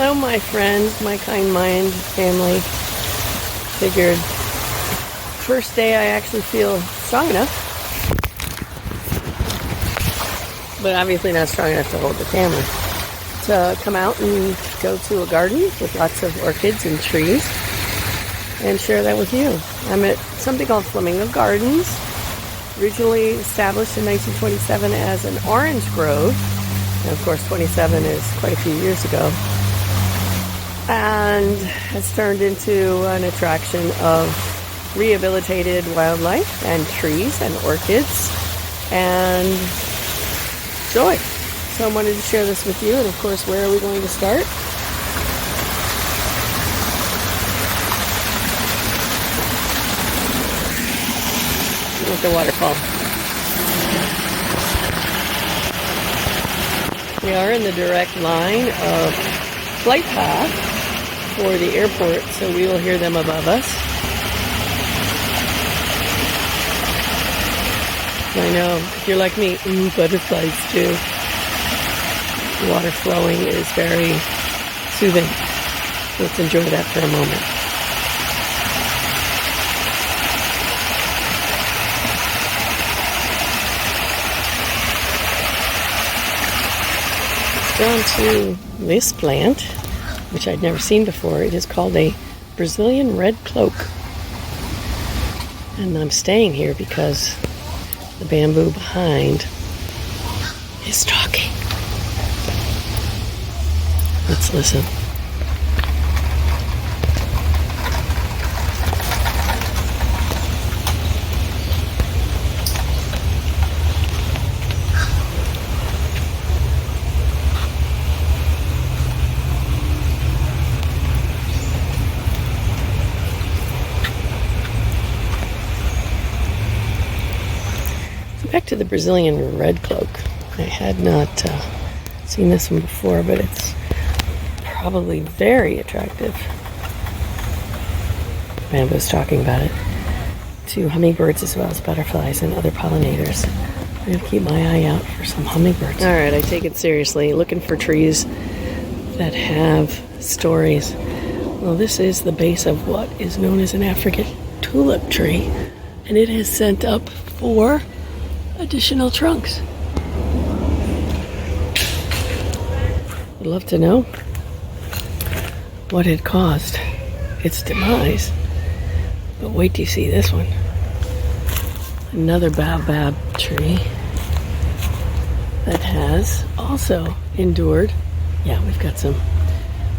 Hello, my friends, my kind mind family. Figured first day I actually feel strong enough, but obviously not strong enough to hold the camera, to come out and go to a garden with lots of orchids and trees and share that with you. I'm at something called Flamingo Gardens, originally established in 1927 as an orange grove, and of course 27 is quite a few years ago, and has turned into an attraction of rehabilitated wildlife and trees and orchids and joy. So I wanted to share this with you, and of course, where are we going to start? With the waterfall. We are in the direct line of flight path for the airport, so we will hear them above us. I know, if you're like me, butterflies too. The water flowing is very soothing. Let's enjoy that for a moment. Down to this plant, which I'd never seen before. It is called a Brazilian red cloak. And I'm staying here because the bamboo behind is talking. Let's listen. Back to the Brazilian red cloak. I had not seen this one before, but it's probably very attractive. Man was talking about it to hummingbirds as well as butterflies and other pollinators. I'm going to keep my eye out for some hummingbirds. All right, I take it seriously. Looking for trees that have stories. Well, this is the base of what is known as an African tulip tree, and it has sent up 4 additional trunks. I'd love to know what had caused its demise. But wait till you see this one. Another baobab tree that has also endured, yeah, we've got some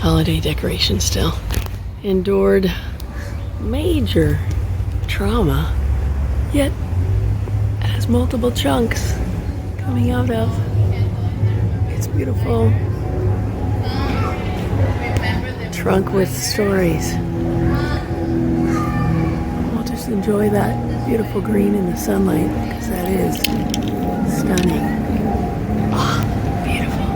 holiday decorations still, endured major trauma, yet has multiple chunks coming out of. It's beautiful. Trunk with stories. We'll just enjoy that beautiful green in the sunlight because that is stunning. Ah, beautiful.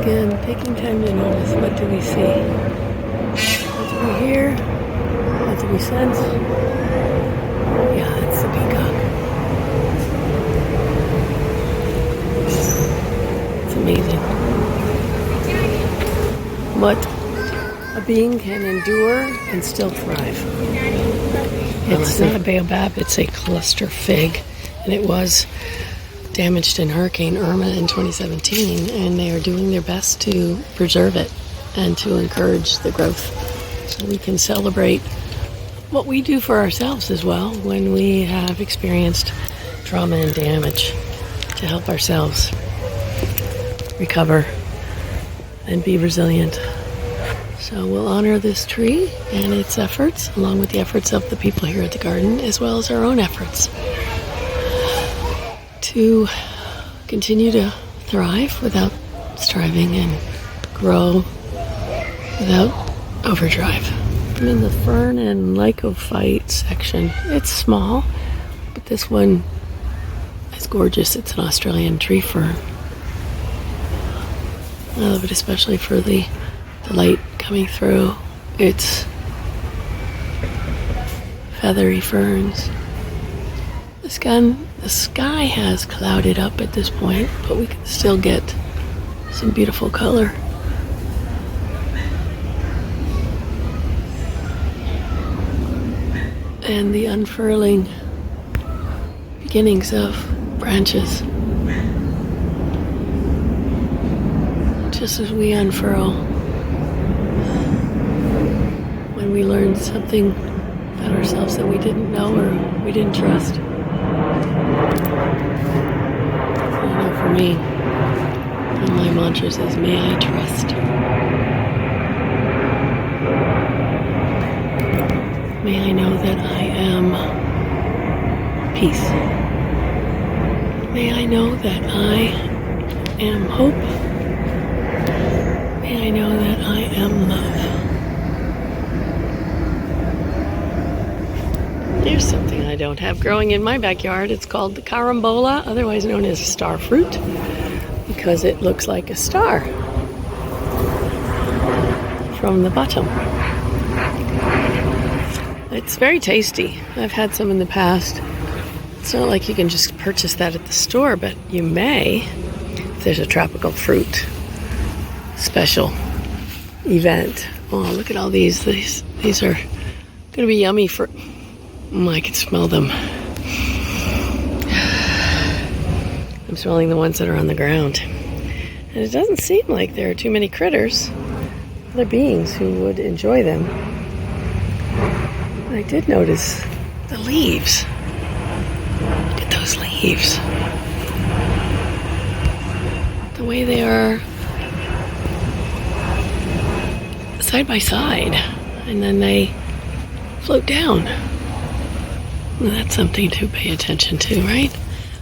Again, taking time to notice, what do we see? What do we hear? What do we sense? Yeah, that's the peacock. It's amazing what a being can endure and still thrive. It's not a baobab, it's a cluster fig, and it was damaged in Hurricane Irma in 2017, and they are doing their best to preserve it and to encourage the growth so we can celebrate what we do for ourselves as well when we have experienced trauma and damage, to help ourselves recover and be resilient. So we'll honor this tree and its efforts, along with the efforts of the people here at the garden, as well as our own efforts to continue to thrive without striving and grow without overdrive. I'm in the fern and lycophyte section. It's small, but this one is gorgeous. It's an Australian tree fern. I love it especially for the light coming through. It's feathery ferns. The sky has clouded up at this point, but we can still get some beautiful color. And the unfurling beginnings of branches. Just as we unfurl when we learn something about ourselves that we didn't know or we didn't trust. I know for me, one of my mantras is, may I trust. May I know that I am peace. May I know that I am hope. May I know that I am love. Here's something I don't have growing in my backyard. It's called the carambola, otherwise known as star fruit, because it looks like a star from the bottom. It's very tasty. I've had some in the past. It's not like you can just purchase that at the store, but you may if there's a tropical fruit special event. Oh, look at all these. These are going to be yummy for... I can smell them. I'm smelling the ones that are on the ground. And it doesn't seem like there are too many critters, other beings who would enjoy them. I did notice the leaves. Look at those leaves. The way they are side by side, and then they float down. Well, that's something to pay attention to, right?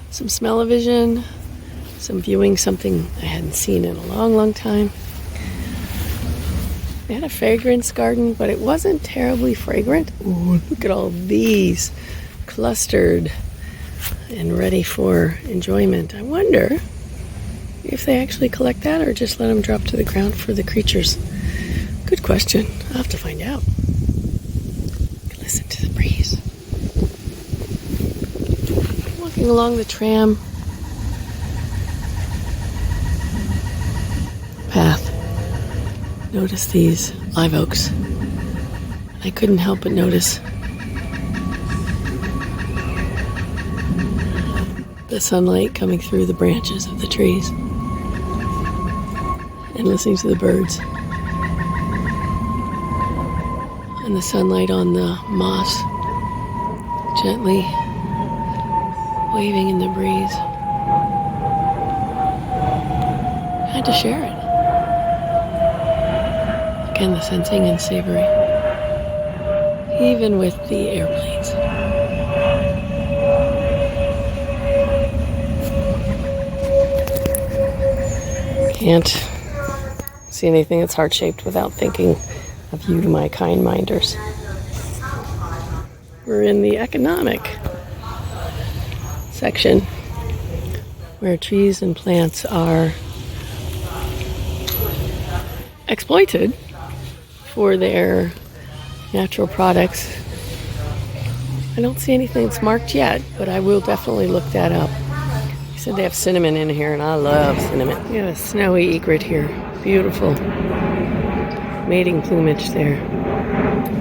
Some smell-o-vision, some viewing something I hadn't seen in a long, long time. They had a fragrance garden, but it wasn't terribly fragrant. Ooh, look at all these clustered and ready for enjoyment. I wonder if they actually collect that or just let them drop to the ground for the creatures. Good question. I'll have to find out. Listen to the breeze. Walking along the tram path, notice these live oaks. I couldn't help but notice the sunlight coming through the branches of the trees and listening to the birds and the sunlight on the moss gently waving in the breeze. I had to share it. Again, the sensing and savory, even with the airplanes. Can't see anything that's heart-shaped without thinking of you to my kind minders. We're in the economic section where trees and plants are exploited for their natural products. I don't see anything that's marked yet, but I will definitely look that up. He said they have cinnamon in here, and I love cinnamon. We have a snowy egret here. Beautiful mating plumage there.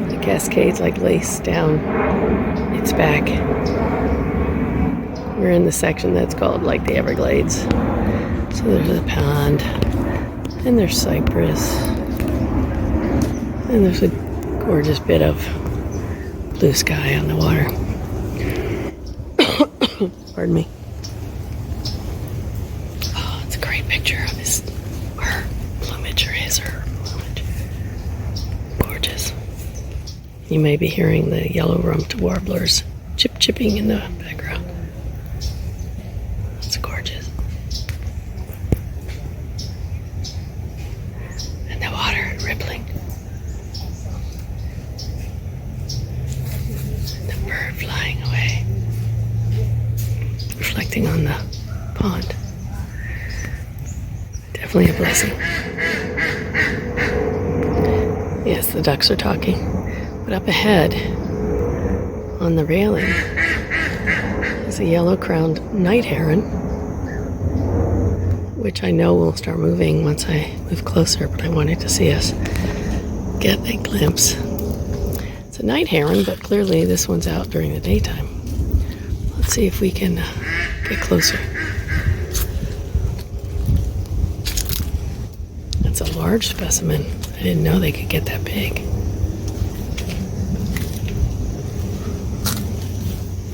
The cascades like lace down its back. We're in the section that's called like the Everglades. So there's a pond, and there's cypress, and there's a gorgeous bit of blue sky on the water. Pardon me. Oh, it's a great picture of her plumage, or her plumage. Gorgeous. You may be hearing the yellow-rumped warblers chipping in the background. It's gorgeous. And the water rippling. And the bird flying away. Reflecting on the pond. Definitely a blessing. Yes, the ducks are talking. But up ahead, on the railing is a yellow-crowned night heron, which I know will start moving once I move closer, but I wanted to see us get a glimpse. It's a night heron, but clearly this one's out during the daytime. Let's see if we can get closer. That's a large specimen. I didn't know they could get that big.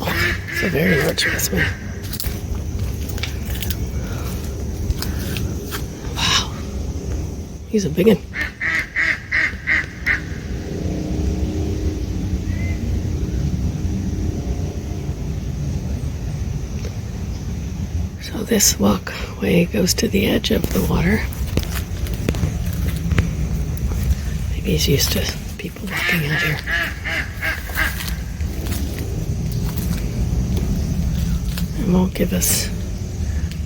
Oh, it's a very large specimen. Wow. He's a big one. So this walkway goes to the edge of the water. Maybe he's used to people walking out here. It won't give us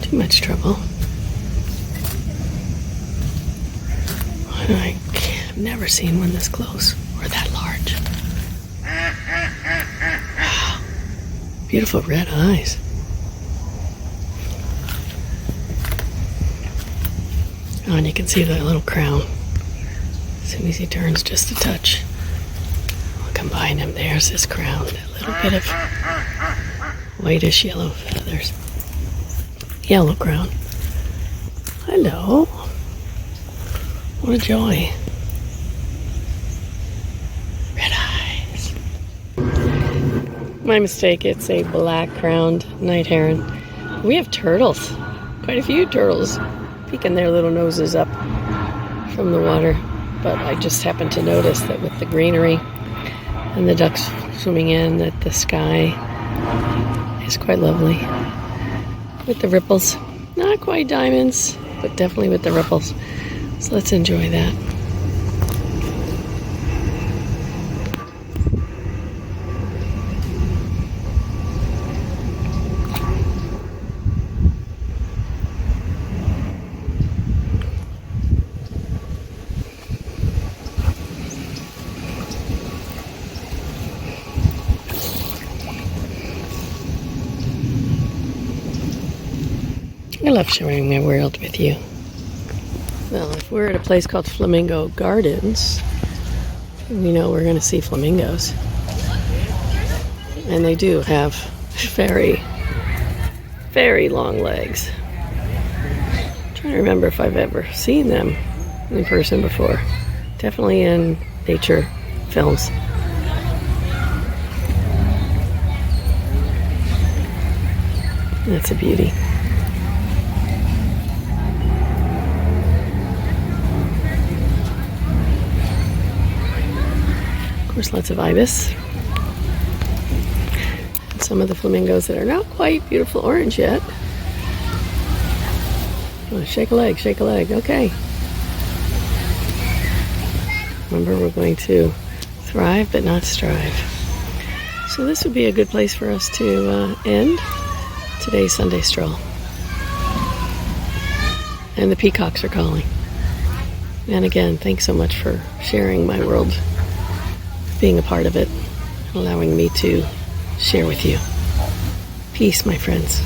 too much trouble. I've never seen one this close or that large. Wow. Beautiful red eyes. Oh, and you can see that little crown. As soon as he turns just a touch, we'll combine him. There's his crown, that little bit of whitish yellow feathers. Yellow crown. Hello. What a joy. Red eyes. My mistake, it's a black-crowned night heron. We have turtles. Quite a few turtles peeking their little noses up from the water. But I just happened to notice that with the greenery and the ducks swimming in, that the sky is quite lovely. With the ripples. Not quite diamonds, but definitely with the ripples. So let's enjoy that. I love sharing my world with you. Well, if we're at a place called Flamingo Gardens, we know we're going to see flamingos. And they do have very, very long legs. I'm trying to remember if I've ever seen them in person before. Definitely in nature films. That's a beauty. Of course, lots of ibis. And some of the flamingos that are not quite beautiful orange yet. Oh, shake a leg, shake a leg. Okay. Remember, we're going to thrive but not strive. So this would be a good place for us to end today's Sunday stroll. And the peacocks are calling. And again, thanks so much for sharing my world, being a part of it, allowing me to share with you. Peace, my friends.